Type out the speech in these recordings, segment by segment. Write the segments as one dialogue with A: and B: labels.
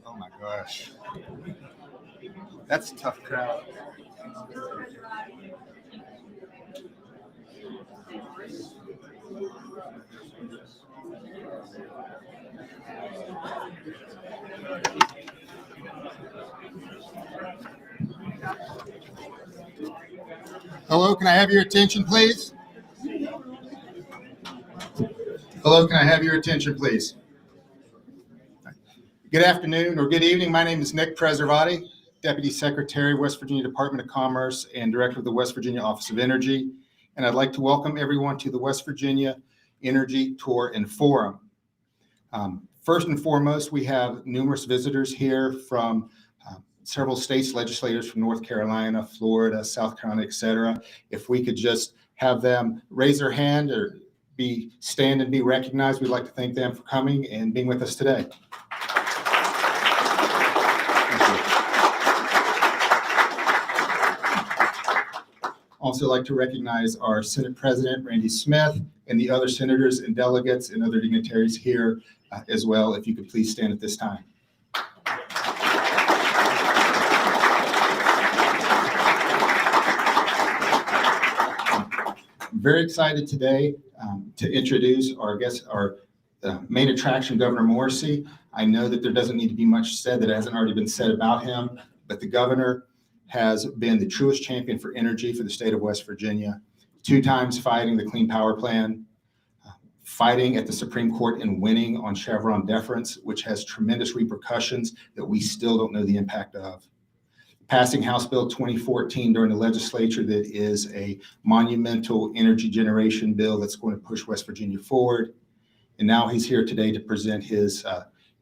A: Oh my gosh. That's a tough crowd. Hello, can I have your attention, please? Hello, can I have your attention, please? Good afternoon or good evening. My name is Nick Preservati, Deputy Secretary, West Virginia Department of Commerce and Director of the West Virginia Office of Energy. And I'd like to welcome everyone to the West Virginia Energy Tour and Forum. First and foremost, we have numerous visitors here from several states, legislators from North Carolina, Florida, South Carolina, et cetera. If we could just have them raise their hand or stand and be recognized, we'd like to thank them for coming and being with us today. Also like to recognize our Senate President, Randy Smith, and the other senators and delegates and other dignitaries here as well. If you could please stand at this time. I'm very excited today to introduce our guest, our main attraction, Governor Morrisey. I know that there doesn't need to be much said that hasn't already been said about him, but the governor has been the truest champion for energy for the state of West Virginia, 2 times fighting the Clean Power Plan, fighting at the Supreme Court and winning on Chevron deference, which has tremendous repercussions that we still don't know the impact of. Passing House Bill 2014 during the legislature that is a monumental energy generation bill that's going to push West Virginia forward. And now he's here today to present his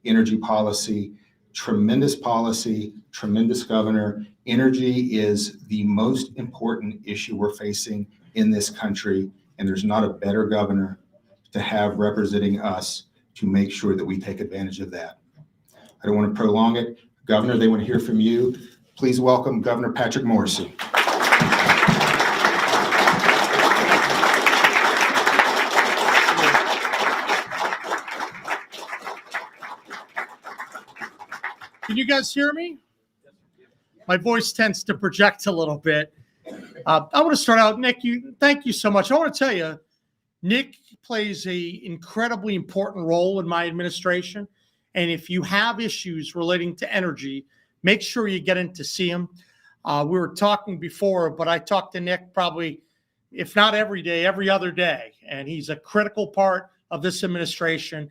A: energy policy. Tremendous policy, tremendous governor. Energy is the most important issue we're facing in this country, and there's not a better governor to have representing us to make sure that we take advantage of that. I don't want to prolong it. Governor, they want to hear from you. Please welcome Governor Patrick Morrisey.
B: Can you guys hear me? my voice tends to project a little bit. I want to start out, Nick, thank you so much. I want to tell you, Nick plays an incredibly important role in my administration. And if you have issues relating to energy, make sure you get in to see him. We were talking before, but I talk to Nick probably, if not every day, every other day. And he's a critical part of this administration.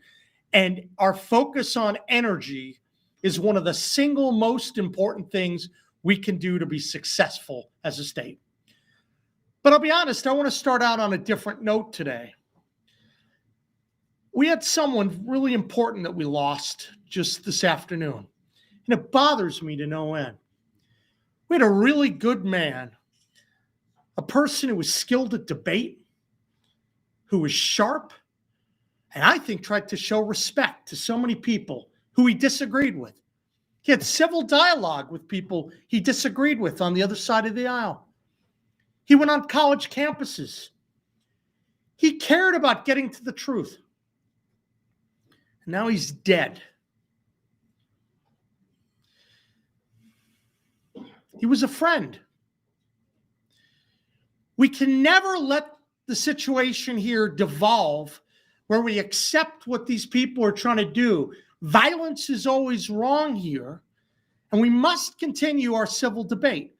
B: And our focus on energy is one of the single most important things we can do to be successful as a state. But I'll be honest, I want to start out on a different note today. We had someone really important that we lost just this afternoon, and it bothers me to no end. We had a really good man, a person who was skilled at debate, who was sharp, and I think tried to show respect to so many people who he disagreed with. He had civil dialogue with people he disagreed with on the other side of the aisle. He went on college campuses. He cared about getting to the truth. And now he's dead. He was a friend. We can never let the situation here devolve where we accept what these people are trying to do. Violence is always wrong here, and we must continue our civil debate.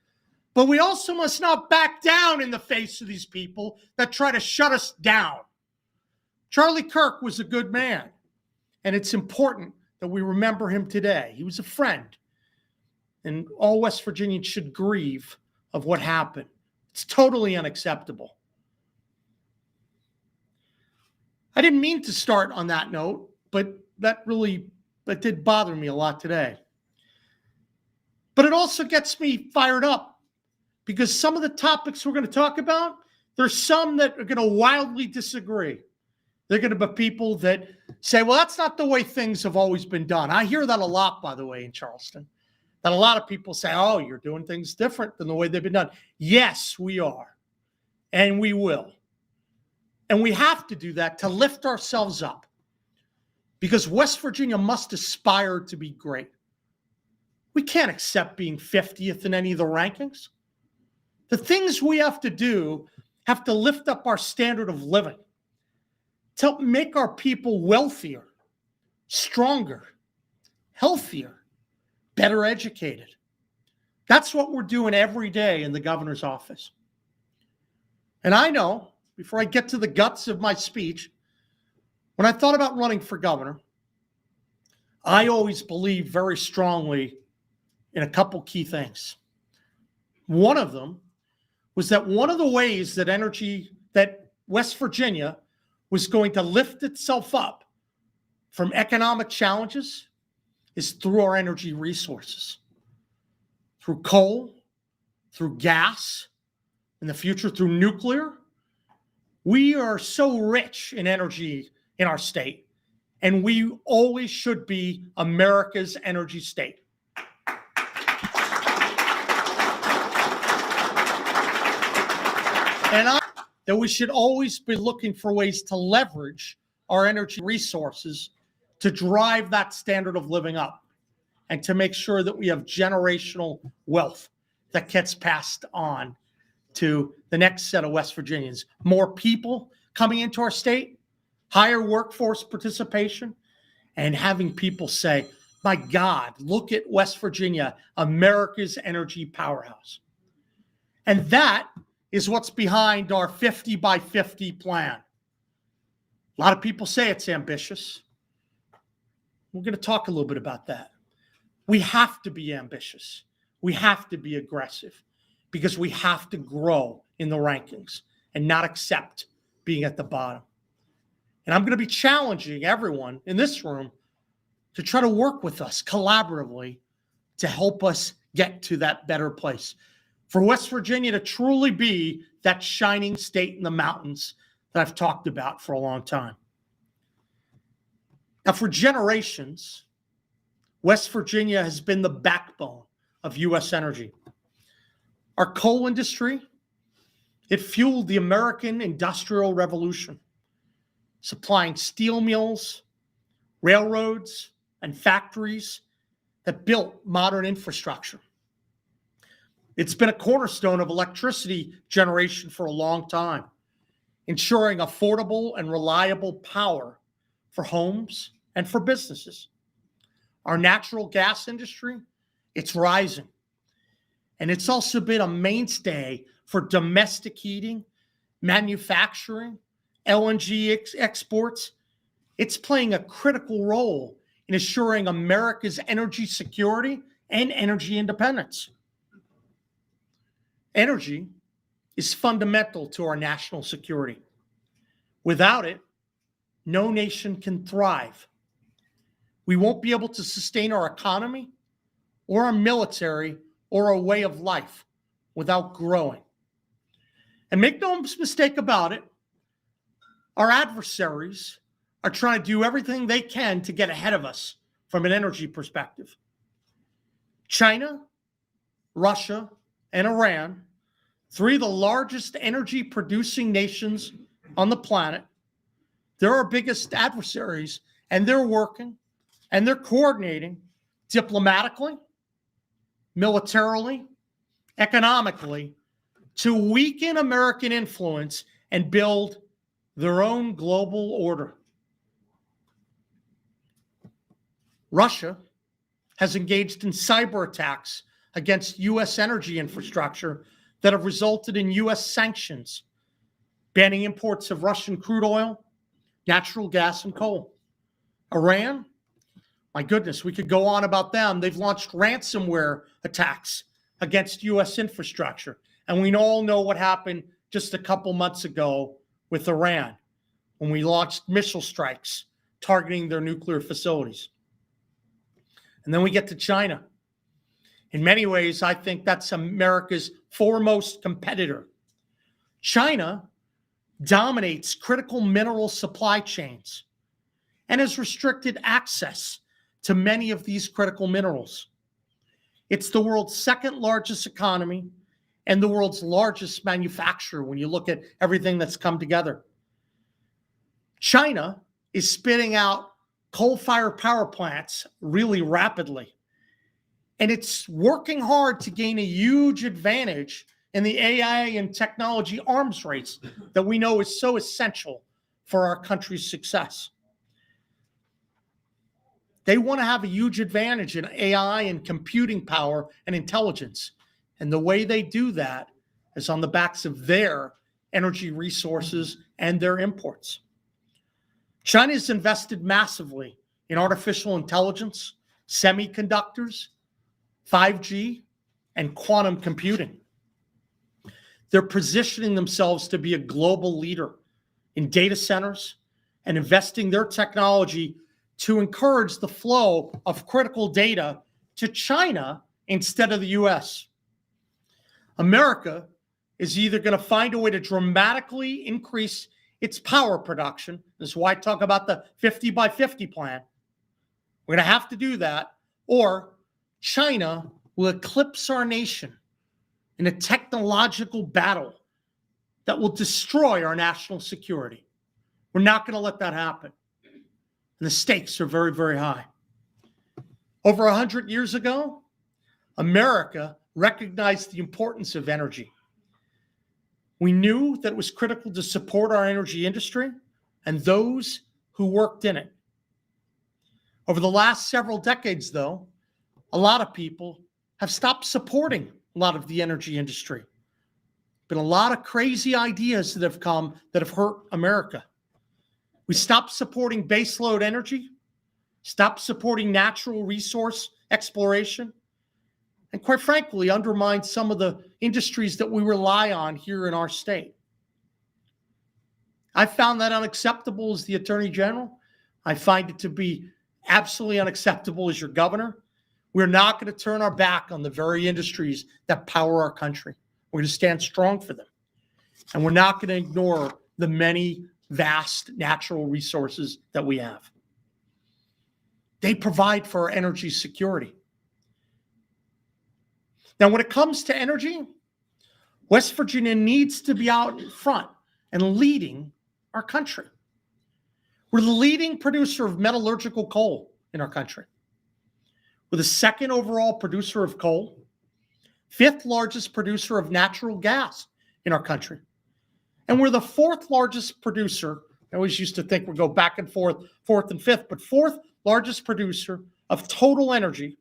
B: But we also must not back down in the face of these people that try to shut us down. Charlie Kirk was a good man, and it's important that we remember him today. He was a friend, and all West Virginians should grieve of what happened. It's totally unacceptable. I didn't mean to start on that note, but that did bother me a lot today. But it also gets me fired up because some of the topics we're going to talk about, there's some that are going to wildly disagree. They're going to be people that say, well, that's not the way things have always been done. I hear that a lot, by the way, in Charleston, that a lot of people say, oh, you're doing things different than the way they've been done. Yes, we are. And we will. And we have to do that to lift ourselves up because West Virginia must aspire to be great. We can't accept being 50th in any of the rankings. The things we have to do have to lift up our standard of living to help make our people wealthier, stronger, healthier, better educated. That's what we're doing every day in the governor's office. And I know, before I get to the guts of my speech, when I thought about running for governor, I always believed very strongly in a couple key things. One of them was that one of the ways that West Virginia was going to lift itself up from economic challenges is through our energy resources, through coal, through gas, in the future through nuclear. We are so rich in energy in our state, and we always should be America's energy state. And that we should always be looking for ways to leverage our energy resources to drive that standard of living up and to make sure that we have generational wealth that gets passed on to the next set of West Virginians. More people coming into our state, higher workforce participation, and having people say, my God, look at West Virginia, America's energy powerhouse. And that is what's behind our 50 by 50 plan. A lot of people say it's ambitious. We're going to talk a little bit about that. We have to be ambitious. We have to be aggressive because we have to grow in the rankings and not accept being at the bottom. And I'm going to be challenging everyone in this room to try to work with us collaboratively to help us get to that better place. For West Virginia to truly be that shining state in the mountains that I've talked about for a long time. Now, for generations, West Virginia has been the backbone of U.S. energy. Our coal industry, it fueled the American Industrial Revolution, supplying steel mills, railroads, and factories that built modern infrastructure. It's been a cornerstone of electricity generation for a long time, ensuring affordable and reliable power for homes and for businesses. Our natural gas industry, it's rising. And it's also been a mainstay for domestic heating, manufacturing, LNG exports. It's playing a critical role in assuring America's energy security and energy independence. Energy is fundamental to our national security. Without it, no nation can thrive. We won't be able to sustain our economy or our military or a way of life without growing. And make no mistake about it, our adversaries are trying to do everything they can to get ahead of us from an energy perspective. China, Russia, and Iran, three of the largest energy producing nations on the planet, they're our biggest adversaries, and they're working and they're coordinating diplomatically, militarily, economically to weaken American influence and build their own global order. Russia has engaged in cyber attacks against U.S. energy infrastructure that have resulted in U.S. sanctions, banning imports of Russian crude oil, natural gas, and coal. Iran, my goodness, we could go on about them. They've launched ransomware attacks against U.S. infrastructure. And we all know what happened just a couple months ago with Iran when we launched missile strikes targeting their nuclear facilities. And then we get to China. In many ways, I think that's America's foremost competitor. China dominates critical mineral supply chains and has restricted access to many of these critical minerals. It's the world's second largest economy and the world's largest manufacturer when you look at everything that's come together. China is spitting out coal-fired power plants really rapidly. And it's working hard to gain a huge advantage in the AI and technology arms race that we know is so essential for our country's success. They want to have a huge advantage in AI and computing power and intelligence. And the way they do that is on the backs of their energy resources and their imports. China has invested massively in artificial intelligence, semiconductors, 5G, and quantum computing. They're positioning themselves to be a global leader in data centers and investing their technology to encourage the flow of critical data to China instead of the US. America is either going to find a way to dramatically increase its power production. This is why I talk about the 50 by 50 plan. We're going to have to do that, or China will eclipse our nation in a technological battle that will destroy our national security. We're not going to let that happen. And the stakes are very, very high. Over 100 years ago, America recognized the importance of energy. We knew that it was critical to support our energy industry and those who worked in it. Over the last several decades, though, a lot of people have stopped supporting a lot of the energy industry. Been a lot of crazy ideas that have come that have hurt America. We stopped supporting baseload energy, stopped supporting natural resource exploration, and quite frankly, undermined some of the industries that we rely on here in our state. I found that unacceptable as the Attorney General. I find it to be absolutely unacceptable as your governor. We're not going to turn our back on the very industries that power our country. We're going to stand strong for them. And we're not going to ignore the many vast natural resources that we have. They provide for our energy security. Now, when it comes to energy, West Virginia needs to be out in front and leading our country. We're the leading producer of metallurgical coal in our country. We're the second overall producer of coal, fifth largest producer of natural gas in our country. And we're the fourth largest producer. I always used to think we'd go back and forth, fourth and fifth, but fourth largest producer of total energy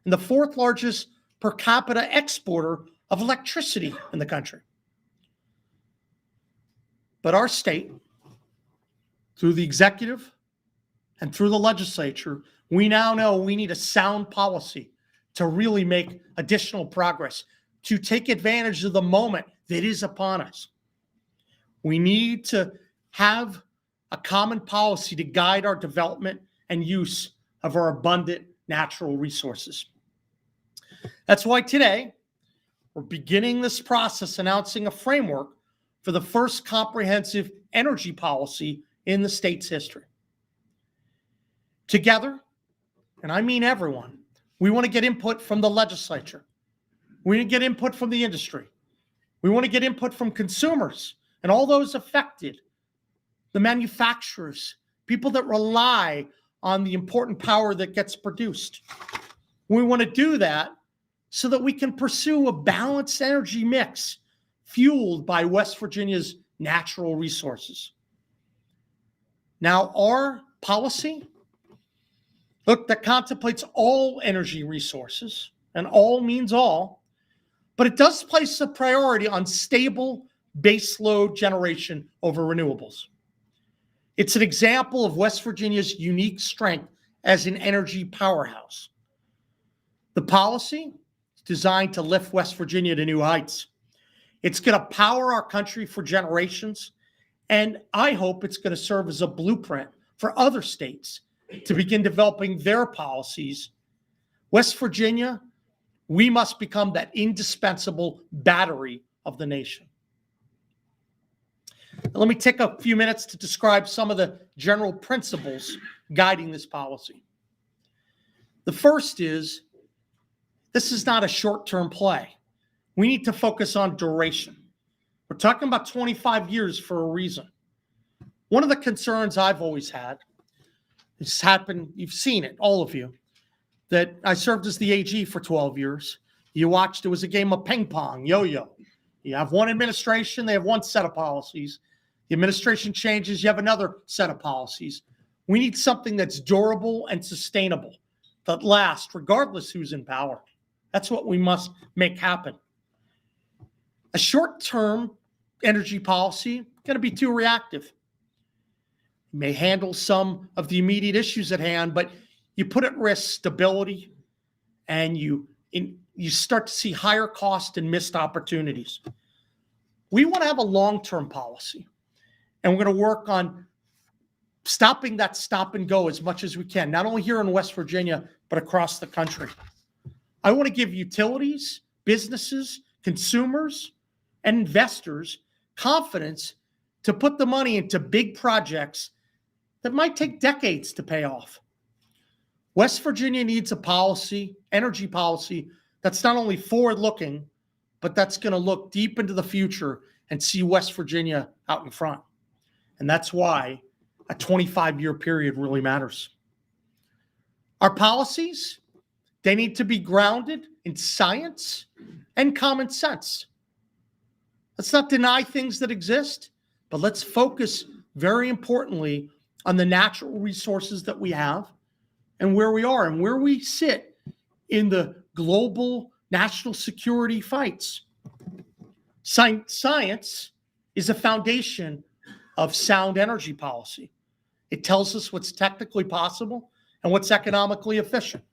B: and the fourth largest per capita exporter of electricity in the country. But our state, through the executive and through the legislature, we now know we need a sound policy to really make additional progress, to take advantage of the moment that is upon us. We need to have a common policy to guide our development and use of our abundant natural resources. That's why today we're beginning this process announcing a framework for the first comprehensive energy policy in the state's history. Together, and I mean everyone, we want to get input from the legislature. We want to get input from the industry. We want to get input from consumers and all those affected, the manufacturers, people that rely on the important power that gets produced. We want to do that so that we can pursue a balanced energy mix fueled by West Virginia's natural resources. Now, our policy, look, that contemplates all energy resources, and all means all, but it does place a priority on stable baseload generation over renewables. It's an example of West Virginia's unique strength as an energy powerhouse. The policy is designed to lift West Virginia to new heights. It's going to power our country for generations, and I hope it's going to serve as a blueprint for other states to begin developing their policies. West Virginia, we must become that indispensable battery of the nation. Let me take a few minutes to describe some of the general principles guiding this policy. The first is, this is not a short-term play. We need to focus on duration. We're talking about 25 years for a reason. One of the concerns I've always had, it's happened, you've seen it, all of you, that I served as the AG for 12 years. You watched, it was a game of ping pong, yo-yo. You have one administration, they have one set of policies. The administration changes, you have another set of policies. We need something that's durable and sustainable, that lasts regardless who's in power. That's what we must make happen. A short-term energy policy going to be too reactive. It may handle some of the immediate issues at hand, but you put at risk stability, and you start to see higher cost and missed opportunities. We want to have a long-term policy, and we're going to work on stopping that stop and go as much as we can, not only here in West Virginia, but across the country. I want to give utilities, businesses, consumers, and investors confidence to put the money into big projects that might take decades to pay off. West Virginia needs a policy, energy policy, that's not only forward-looking, but that's going to look deep into the future and see West Virginia out in front. And that's why a 25-year period really matters. Our policies, they need to be grounded in science and common sense. Let's not deny things that exist, but let's focus very importantly on the natural resources that we have and where we are and where we sit in the global national security fights. Science is a foundation of sound energy policy. It tells us what's technically possible and what's economically efficient.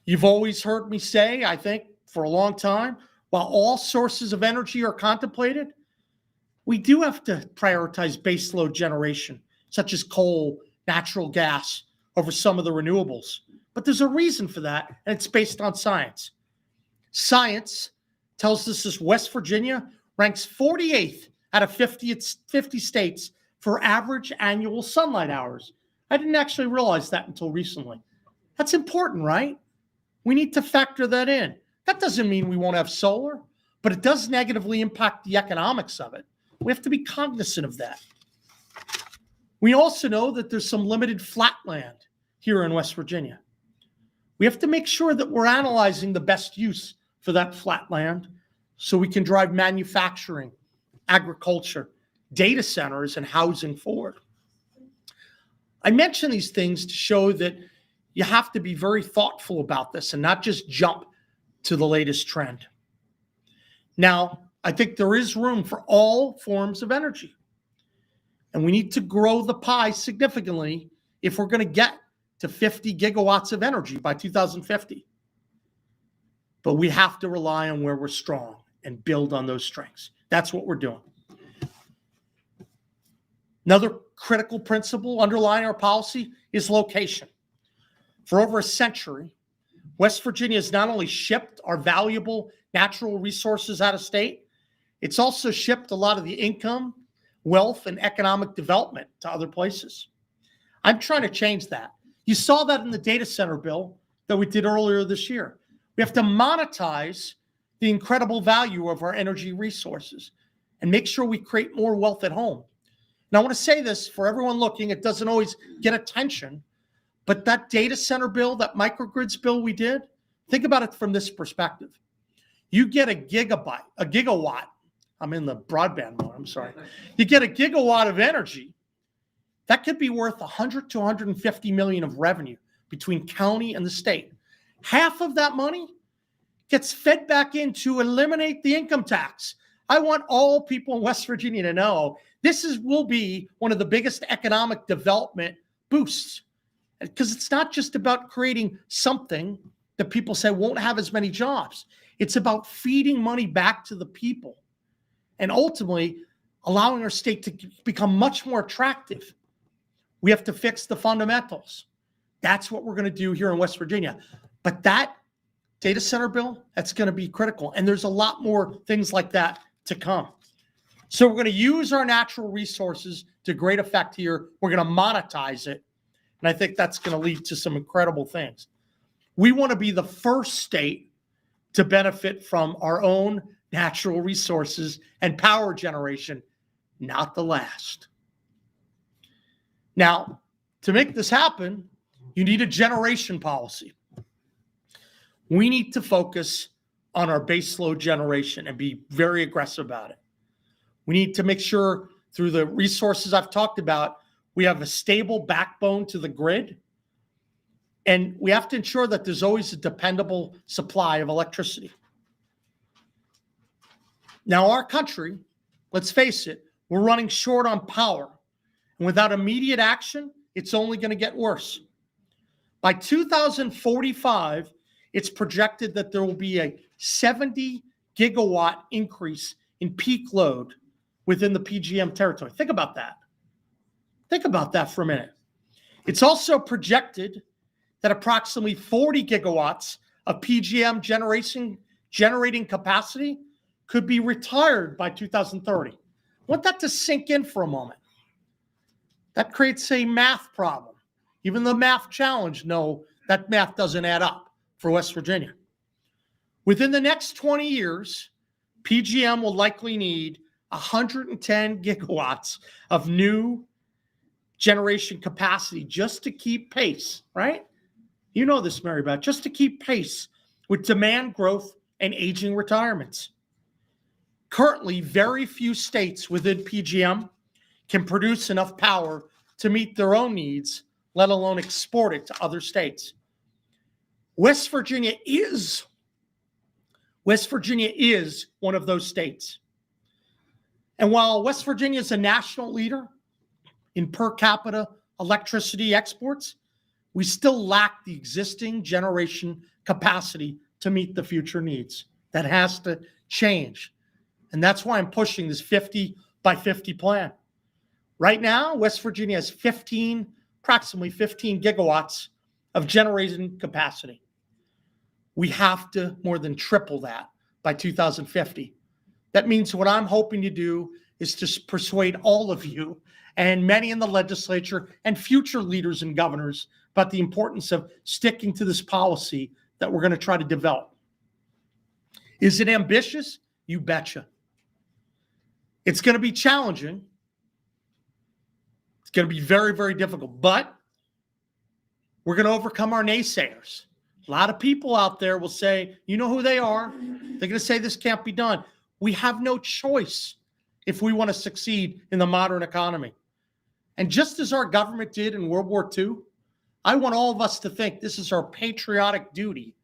B: You've always heard me say, I think, for a long time, while all sources of energy are contemplated, we do have to prioritize baseload generation, such as coal, natural gas, over some of the renewables. But there's a reason for that, and it's based on science. Science tells us this: West Virginia ranks 48th out of 50 states for average annual sunlight hours. I didn't actually realize that until recently. That's important, right? We need to factor that in. That doesn't mean we won't have solar, but it does negatively impact the economics of it. We have to be cognizant of that. We also know that there's some limited flat land here in West Virginia. We have to make sure that we're analyzing the best use for that flat land so we can drive manufacturing, agriculture, data centers, and housing forward. I mention these things to show that you have to be very thoughtful about this and not just jump to the latest trend. Now, I think there is room for all forms of energy. And we need to grow the pie significantly if we're going to get to 50 gigawatts of energy by 2050. But we have to rely on where we're strong and build on those strengths. That's what we're doing. Another critical principle underlying our policy is location. For over a century, West Virginia has not only shipped our valuable natural resources out of state, it's also shipped a lot of the income, wealth, and economic development to other places. I'm trying to change that. You saw that in the data center bill that we did earlier this year. We have to monetize the incredible value of our energy resources and make sure we create more wealth at home. And I want to say this for everyone looking, it doesn't always get attention, but that data center bill, that microgrids bill we did, think about it from this perspective. You get a gigawatt, I'm in the broadband mode, I'm sorry. You get a gigawatt of energy, that could be worth 100 to 150 million of revenue between county and the state. Half of that money gets fed back in to eliminate the income tax. I want all people in West Virginia to know will be one of the biggest economic development boosts, because it's not just about creating something that people say won't have as many jobs. It's about feeding money back to the people and ultimately allowing our state to become much more attractive. We have to fix the fundamentals. That's what we're going to do here in West Virginia. But that data center bill, that's going to be critical. And there's a lot more things like that to come. So we're going to use our natural resources to great effect here. We're going to monetize it. And I think that's going to lead to some incredible things. We want to be the first state to benefit from our own natural resources and power generation, not the last. Now, to make this happen, you need a generation policy. We need to focus on our baseload generation and be very aggressive about it. We need to make sure through the resources I've talked about, we have a stable backbone to the grid. And we have to ensure that there's always a dependable supply of electricity. Now, our country, let's face it, we're running short on power. And without immediate action, it's only going to get worse. By 2045, it's projected that there will be a 70 gigawatt increase in peak load within the PJM territory. Think about that. Think about that for a minute. It's also projected that approximately 40 gigawatts of PJM generating capacity could be retired by 2030. I want that to sink in for a moment. That creates a math problem. Even the math challenge know that math doesn't add up for West Virginia. Within the next 20 years, PJM will likely need 110 gigawatts of new generation capacity just to keep pace, right? You know this, Mary Beth, just to keep pace with demand growth and aging retirements. Currently, very few states within PJM can produce enough power to meet their own needs, let alone export it to other states. West Virginia is one of those states. And while West Virginia is a national leader in per capita electricity exports, we still lack the existing generation capacity to meet the future needs. That has to change. And that's why I'm pushing this 50 by 50 plan. Right now, West Virginia has approximately 15 gigawatts of generating capacity. We have to more than triple that by 2050. That means what I'm hoping to do is to persuade all of you and many in the legislature and future leaders and governors about the importance of sticking to this policy that we're going to try to develop. Is it ambitious? You betcha. It's going to be challenging. It's going to be very, very difficult, but we're going to overcome our naysayers. A lot of people out there will say, you know who they are. They're going to say this can't be done. We have no choice if we want to succeed in the modern economy. And just as our government did in World War II, I want all of us to think this is our patriotic duty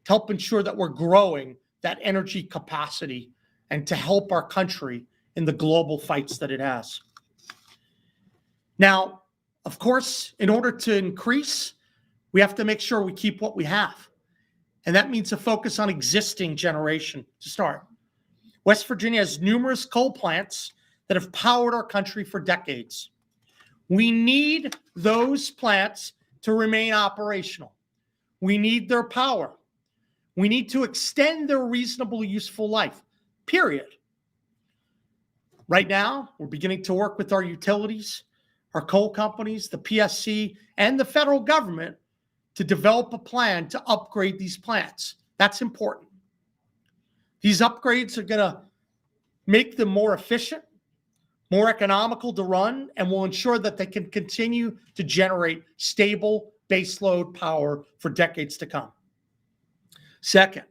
B: to help ensure that we're growing that energy capacity and to help our country in the global fights that it has. Now, of course, in order to increase, we have to make sure we keep what we have. And that means a focus on existing generation to start. West Virginia has numerous coal plants that have powered our country for decades. We need those plants to remain operational. We need their power. We need to extend their reasonable, useful life, period. Right now, we're beginning to work with our utilities, our coal companies, the PSC, and the federal government to develop a plan to upgrade these plants. That's important. These upgrades are going to make them more efficient, more economical to run, and will ensure that they can continue to generate stable baseload power for decades to come. Second,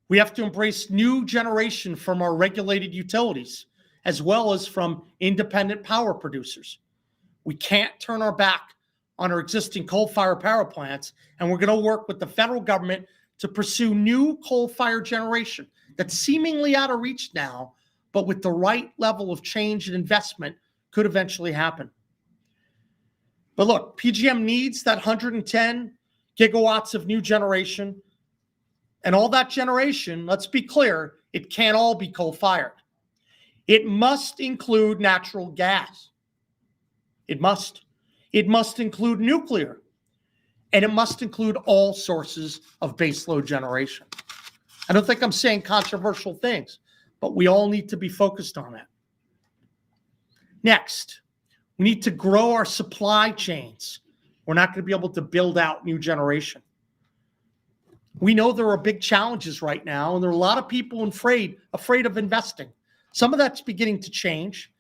B: we have to embrace new generation from our regulated utilities, as well as from independent power producers. We can't turn our back on our existing coal-fired power plants, and we're going to work with the federal government to pursue new coal-fired generation that's seemingly out of reach now, but with the right level of change and investment could eventually happen. But look, PJM needs that 110 gigawatts of new generation, and all that generation, let's be clear, it can't all be coal-fired. It must include natural gas. It must. It must include nuclear, and it must include all sources of baseload generation. I don't think I'm saying controversial things, but we all need to be focused on that. Next, we need to grow our supply chains. We're not going to be able to build out new generation. We know there are big challenges right now, and there are a lot of people afraid of investing. Some of that's beginning to change,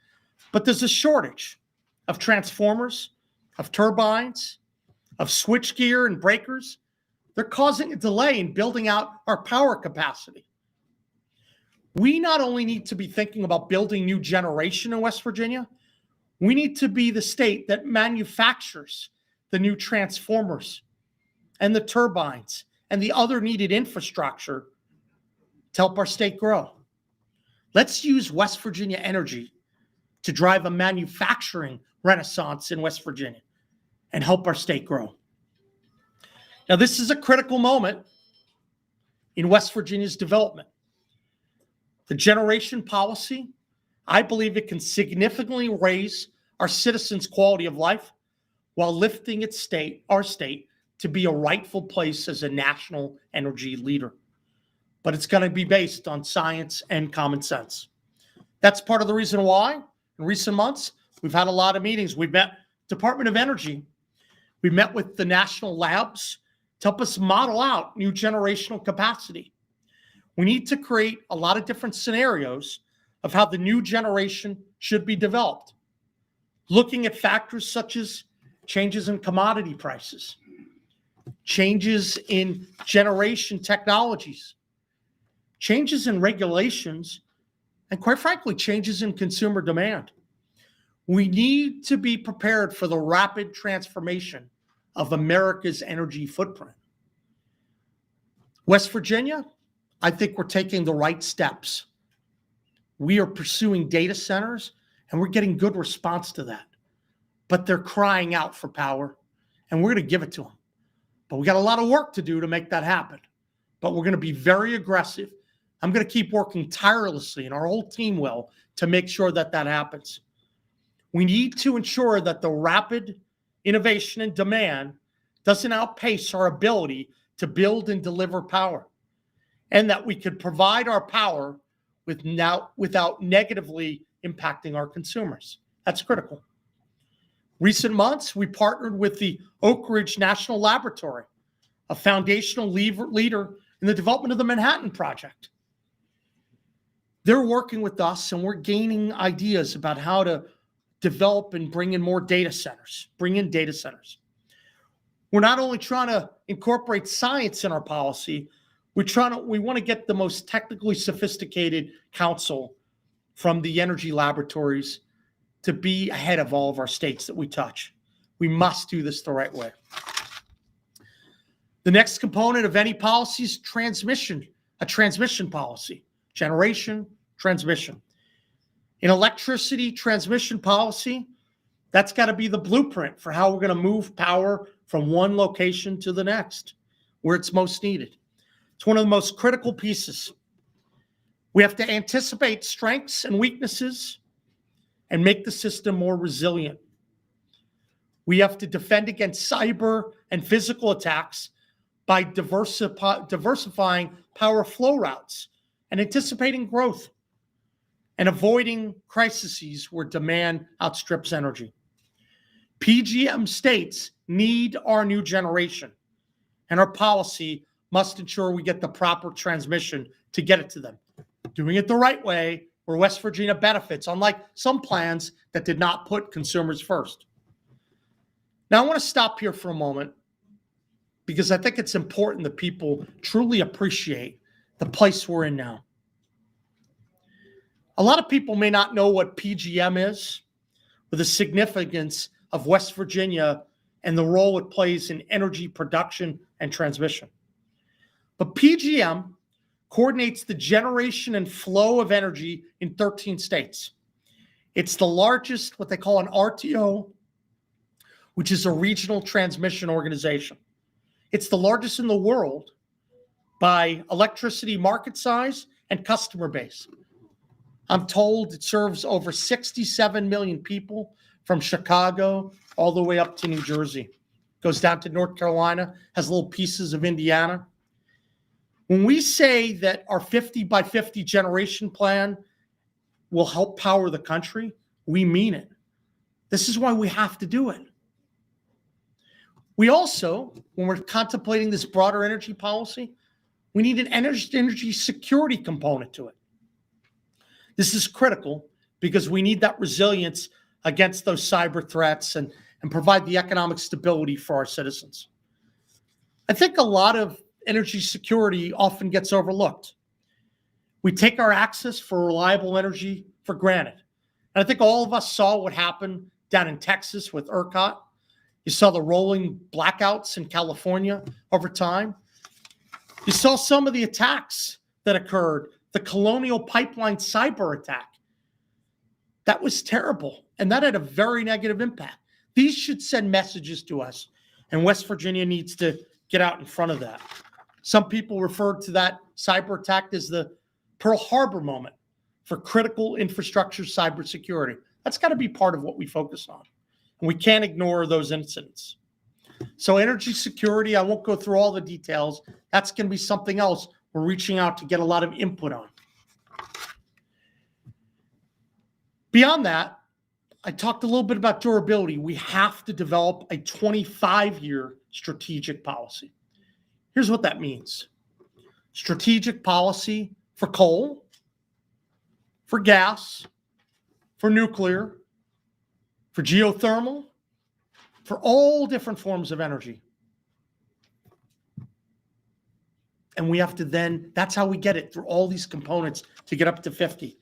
B: but there's a shortage of transformers, of turbines, of switchgear and breakers. They're causing a delay in building out our power capacity. We not only need to be thinking about building new generation in West Virginia, we need to be the state that manufactures the new transformers and the turbines and the other needed infrastructure to help our state grow. Let's use West Virginia energy to drive a manufacturing renaissance in West Virginia and help our state grow. Now, this is a critical moment in West Virginia's development. The generation policy, I believe it can significantly raise our citizens' quality of life while lifting our state, to be a rightful place as a national energy leader. But it's going to be based on science and common sense. That's part of the reason why, in recent months, we've had a lot of meetings. We've met Department of Energy. We met with the national labs to help us model out new generational capacity. We need to create a lot of different scenarios of how the new generation should be developed, looking at factors such as changes in commodity prices, changes in generation technologies, changes in regulations, and quite frankly, changes in consumer demand. We need to be prepared for the rapid transformation of America's energy footprint. West Virginia, I think we're taking the right steps. We are pursuing data centers, and we're getting good response to that. But they're crying out for power, and we're going to give it to them. But we got a lot of work to do to make that happen. But we're going to be very aggressive. I'm going to keep working tirelessly, and our whole team will, to make sure that that happens. We need to ensure that the rapid innovation and demand doesn't outpace our ability to build and deliver power, and that we could provide our power without negatively impacting our consumers. That's critical. Recent months, we partnered with the Oak Ridge National Laboratory, a foundational leader in the development of the Manhattan Project. They're working with us, and we're gaining ideas about how to develop and bring in data centers. We're not only trying to incorporate science in our policy, we want to get the most technically sophisticated counsel from the energy laboratories to be ahead of all of our states that we touch. We must do this the right way. The next component of any policy is transmission, a transmission policy, generation, transmission. In electricity transmission policy, that's got to be the blueprint for how we're going to move power from one location to the next, where it's most needed. It's one of the most critical pieces. We have to anticipate strengths and weaknesses and make the system more resilient. We have to defend against cyber and physical attacks by diversifying power flow routes and anticipating growth and avoiding crises where demand outstrips energy. PJM states need our new generation, and our policy must ensure we get the proper transmission to get it to them. Doing it the right way, where West Virginia benefits, unlike some plans that did not put consumers first. Now, I want to stop here for a moment because I think it's important that people truly appreciate the place we're in now. A lot of people may not know what PJM is, or the significance of West Virginia and the role it plays in energy production and transmission. But PJM coordinates the generation and flow of energy in 13 states. It's the largest, what they call an RTO, which is a regional transmission organization. It's the largest in the world by electricity market size and customer base. I'm told it serves over 67 million people from Chicago all the way up to New Jersey. Goes down to North Carolina, has little pieces of Indiana. When we say that our 50 by 50 generation plan will help power the country, we mean it. This is why we have to do it. We also, when we're contemplating this broader energy policy, we need an energy security component to it. This is critical because we need that resilience against those cyber threats and provide the economic stability for our citizens. I think a lot of energy security often gets overlooked. We take our access for reliable energy for granted. And I think all of us saw what happened down in Texas with ERCOT. You saw the rolling blackouts in California over time. You saw some of the attacks that occurred, the Colonial Pipeline cyber attack. That was terrible, and that had a very negative impact. These should send messages to us, and West Virginia needs to get out in front of that. Some people referred to that cyber attack as the Pearl Harbor moment for critical infrastructure cybersecurity. That's got to be part of what we focus on, and we can't ignore those incidents. So energy security, I won't go through all the details. That's going to be something else we're reaching out to get a lot of input on. Beyond that, I talked a little bit about durability. We have to develop a 25-year strategic policy. Here's what that means. Strategic policy for coal, for gas, for nuclear, for geothermal, for all different forms of energy. And we have to then, that's how we get it through all these components to get up to 50.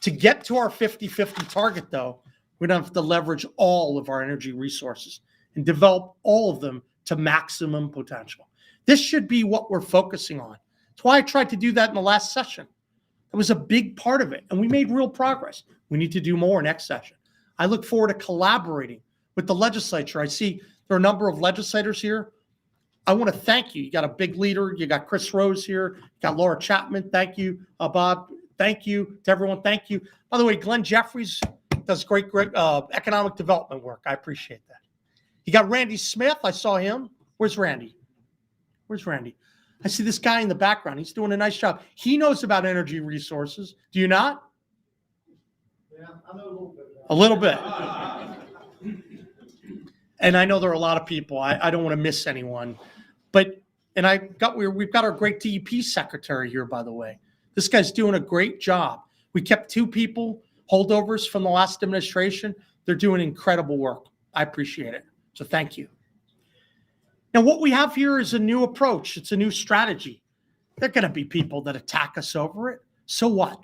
B: To get to our 50-50 target, though, we're going to have to leverage all of our energy resources and develop all of them to maximum potential. This should be what we're focusing on. That's why I tried to do that in the last session. It was a big part of it, and we made real progress. We need to do more next session. I look forward to collaborating with the legislature. I see there are a number of legislators here. I want to thank you. You got a big leader. You got Chris Rose here. You got Laura Chapman. Thank you, Bob. Thank you to everyone. Thank you. By the way, Glenn Jeffries does great economic development work. I appreciate that. You got Randy Smith. I saw him. Where's Randy? Where's Randy? I see this guy in the background. He's doing a nice job. He knows about energy resources. Do you not?
C: Yeah, I know a little bit.
B: A little bit. And I know there are a lot of people. I don't want to miss anyone. But, and we've got our great DEP secretary here, by the way. This guy's doing a great job. We kept 2 people, holdovers from the last administration. They're doing incredible work. I appreciate it. So thank you. Now, what we have here is a new approach. It's a new strategy. There are going to be people that attack us over it. So what?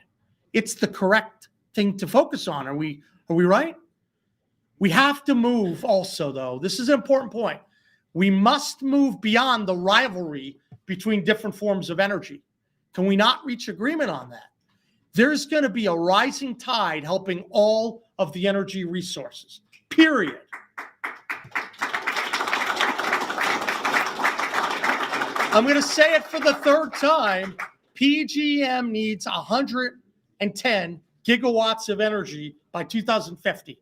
B: It's the correct thing to focus on. Are we right? We have to move also, though. This is an important point. We must move beyond the rivalry between different forms of energy. Can we not reach agreement on that? There's going to be a rising tide helping all of the energy resources, period. I'm going to say it for the third time. PGM needs 110 gigawatts of energy by 2050.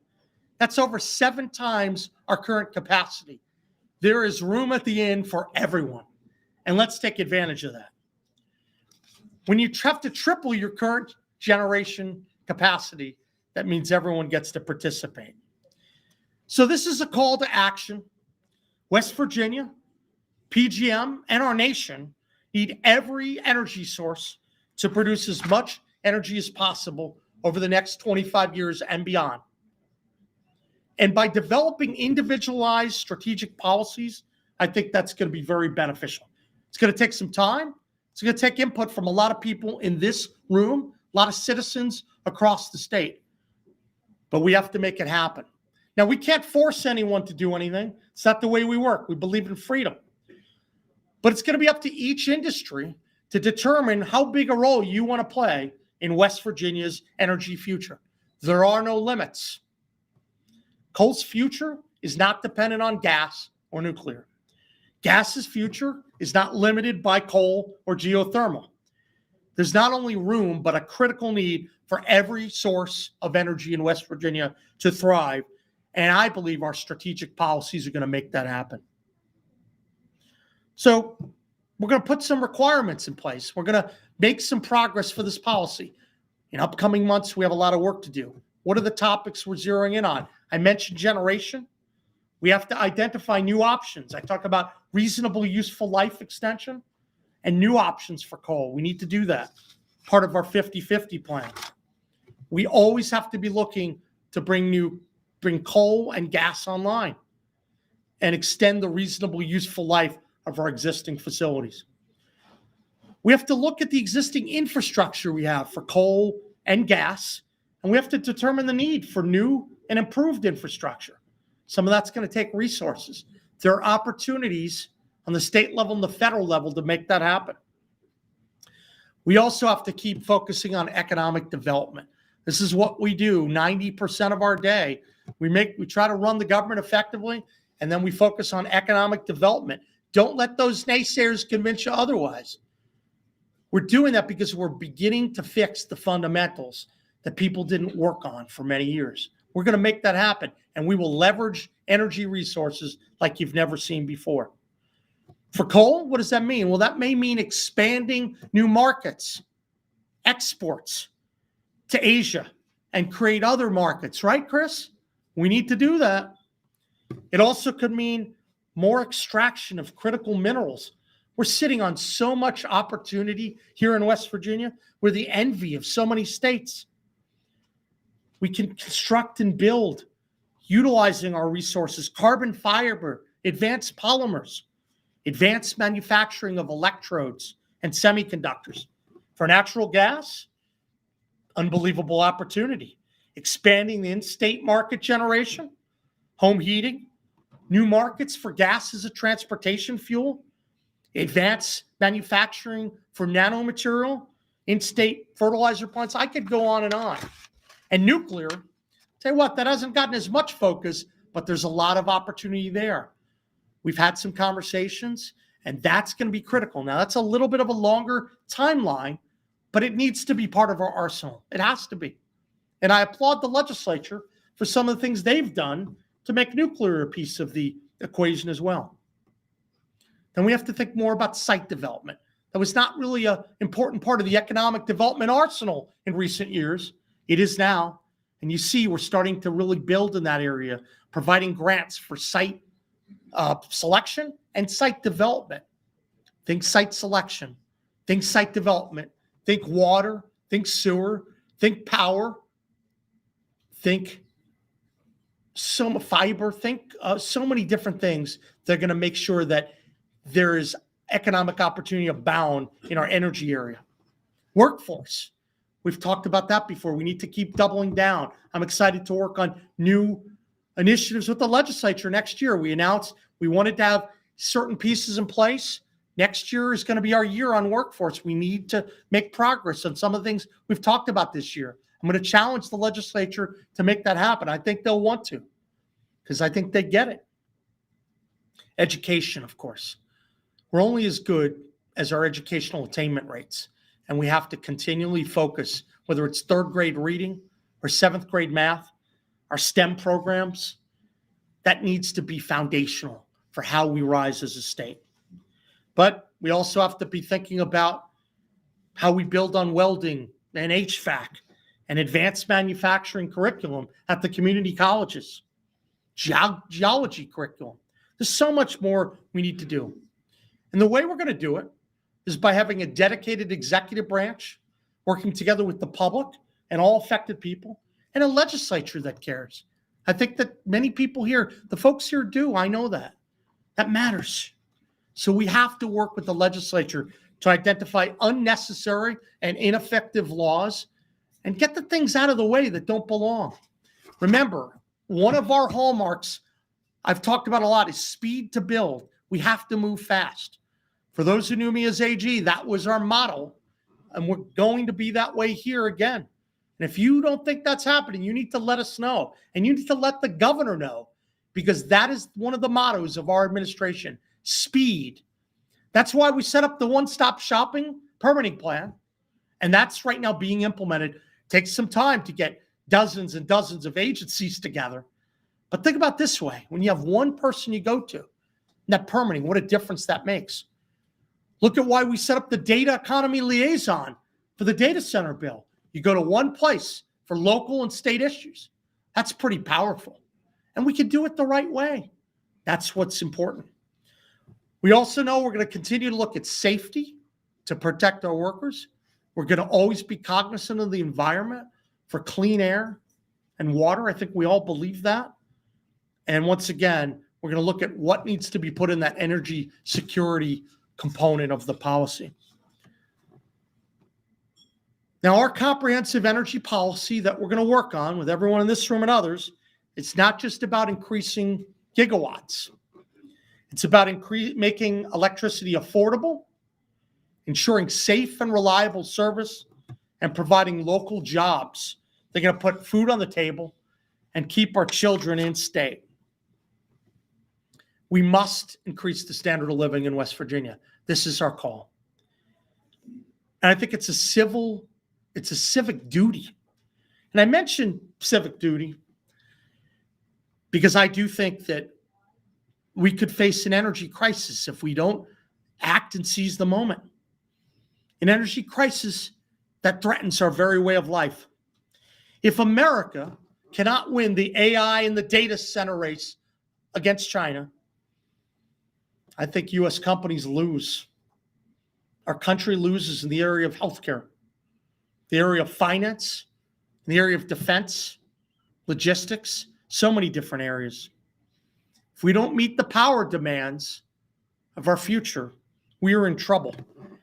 B: That's over 7 times our current capacity. There is room at the end for everyone, and let's take advantage of that. When you have to triple your current generation capacity, that means everyone gets to participate. So this is a call to action. West Virginia, PGM, and our nation need every energy source to produce as much energy as possible over the next 25 years and beyond. And by developing individualized strategic policies, I think that's going to be very beneficial. It's going to take some time. It's going to take input from a lot of people in this room, a lot of citizens across the state. But we have to make it happen. Now, we can't force anyone to do anything. It's not the way we work. We believe in freedom. But it's going to be up to each industry to determine how big a role you want to play in West Virginia's energy future. There are no limits. Coal's future is not dependent on gas or nuclear. Gas's future is not limited by coal or geothermal. There's not only room, but a critical need for every source of energy in West Virginia to thrive. And I believe our strategic policies are going to make that happen. So we're going to put some requirements in place. We're going to make some progress for this policy. In upcoming months, we have a lot of work to do. What are the topics we're zeroing in on? I mentioned generation. We have to identify new options. I talk about reasonable useful life extension and new options for coal. We need to do that. Part of our 50-50 plan. We always have to be looking to bring coal and gas online and extend the reasonable useful life of our existing facilities. We have to look at the existing infrastructure we have for coal and gas, and we have to determine the need for new and improved infrastructure. Some of that's going to take resources. There are opportunities on the state level and the federal level to make that happen. We also have to keep focusing on economic development. This is what we do 90% of our day. We try to run the government effectively, and then we focus on economic development. Don't let those naysayers convince you otherwise. We're doing that because we're beginning to fix the fundamentals that people didn't work on for many years. We're going to make that happen, and we will leverage energy resources like you've never seen before. For coal, what does that mean? Well, that may mean expanding new markets, exports to Asia, and create other markets, right, Chris? We need to do that. It also could mean more extraction of critical minerals. We're sitting on so much opportunity here in West Virginia. We're the envy of so many states. We can construct and build, utilizing our resources, carbon fiber, advanced polymers, advanced manufacturing of electrodes and semiconductors. For natural gas, unbelievable opportunity. Expanding the in-state market generation, home heating, new markets for gas as a transportation fuel, advanced manufacturing for nanomaterial, in-state fertilizer plants. I could go on and on. And nuclear, tell you what, that hasn't gotten as much focus, but there's a lot of opportunity there. We've had some conversations, and that's going to be critical. Now, that's a little bit of a longer timeline, but it needs to be part of our arsenal. It has to be. And I applaud the legislature for some of the things they've done to make nuclear a piece of the equation as well. Then we have to think more about site development. That was not really an important part of the economic development arsenal in recent years. It is now. And you see we're starting to really build in that area, providing grants for site selection and site development. Think site selection, think site development, think water, think sewer, think power, think so fiber, so many different things that are going to make sure that there is economic opportunity abound in our energy area. Workforce. We've talked about that before. We need to keep doubling down. I'm excited to work on new initiatives with the legislature next year. We announced we wanted to have certain pieces in place. Next year is going to be our year on workforce. We need to make progress on some of the things we've talked about this year. I'm going to challenge the legislature to make that happen. I think they'll want to, because I think they get it. Education, of course. We're only as good as our educational attainment rates, and we have to continually focus, whether it's third grade reading or seventh grade math, our STEM programs. That needs to be foundational for how we rise as a state. But we also have to be thinking about how we build on welding and HVAC and advanced manufacturing curriculum at the community colleges, geology curriculum. There's so much more we need to do. And the way we're going to do it is by having a dedicated executive branch working together with the public and all affected people, and a legislature that cares. I think that many people here, the folks here do, I know that. That matters. So we have to work with the legislature to identify unnecessary and ineffective laws and get the things out of the way that don't belong. Remember, one of our hallmarks I've talked about a lot is speed to build. We have to move fast. For those who knew me as AG, that was our motto, and we're going to be that way here again. And if you don't think that's happening, you need to let us know, and you need to let the governor know, because that is one of the mottos of our administration, speed. That's why we set up the one-stop shopping permitting plan, and that's right now being implemented. It takes some time to get dozens and dozens of agencies together. But think about it this way. When you have one person you go to, that permitting, what a difference that makes. Look at why we set up the data economy liaison for the data center bill. You go to one place for local and state issues. That's pretty powerful. And we can do it the right way. That's what's important. We also know we're going to continue to look at safety to protect our workers. We're going to always be cognizant of the environment for clean air and water. I think we all believe that. And once again, we're going to look at what needs to be put in that energy security component of the policy. Now, our comprehensive energy policy that we're going to work on with everyone in this room and others, it's not just about increasing gigawatts. It's about making electricity affordable, ensuring safe and reliable service, and providing local jobs. They're going to put food on the table and keep our children in state. We must increase the standard of living in West Virginia. This is our call. And I think it's a civic duty. And I mention civic duty because I do think that we could face an energy crisis if we don't act and seize the moment. An energy crisis that threatens our very way of life. If America cannot win the AI and the data center race against China, I think U.S. companies lose. Our country loses in the area of healthcare, the area of finance, the area of defense, logistics, so many different areas. If we don't meet the power demands of our future, we are in trouble,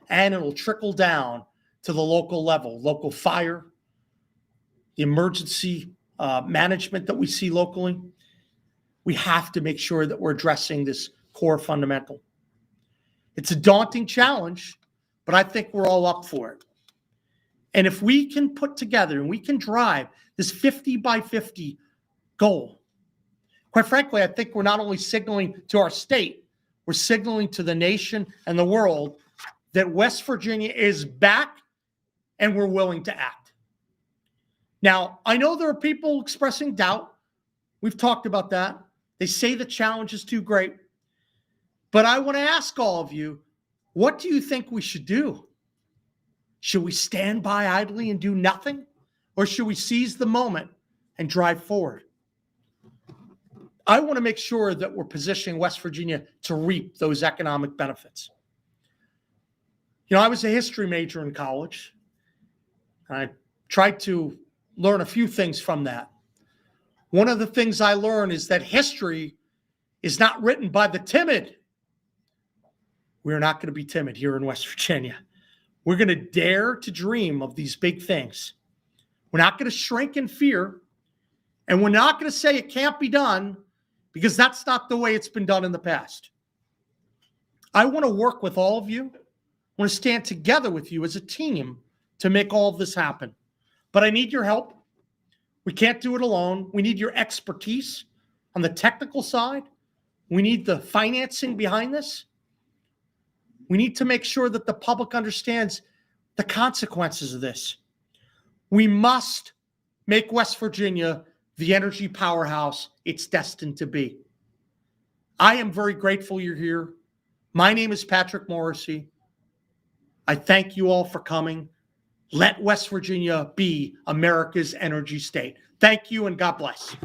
B: and it'll trickle down to the local level, local fire, the emergency management that we see locally. We have to make sure that we're addressing this core fundamental. It's a daunting challenge, but I think we're all up for it. And if we can put together and we can drive this 50 by 50 goal, quite frankly, I think we're not only signaling to our state, we're signaling to the nation and the world that West Virginia is back and we're willing to act. Now, I know there are people expressing doubt. We've talked about that. They say the challenge is too great. But I want to ask all of you, what do you think we should do? Should we stand by idly and do nothing? Or should we seize the moment and drive forward? I want to make sure that we're positioning West Virginia to reap those economic benefits. You know, I was a history major in college. I tried to learn a few things from that. One of the things I learned is that history is not written by the timid. We're not going to be timid here in West Virginia. We're going to dare to dream of these big things. We're not going to shrink in fear, and we're not going to say it can't be done, because that's not the way it's been done in the past. I want to work with all of you. I want to stand together with you as a team to make all of this happen. But I need your help. We can't do it alone. We need your expertise on the technical side. We need the financing behind this. We need to make sure that the public understands the consequences of this. We must make West Virginia the energy powerhouse it's destined to be. I am very grateful you're here. My name is Patrick Morrisey. I thank you all for coming. Let West Virginia be America's energy state. Thank you and God bless.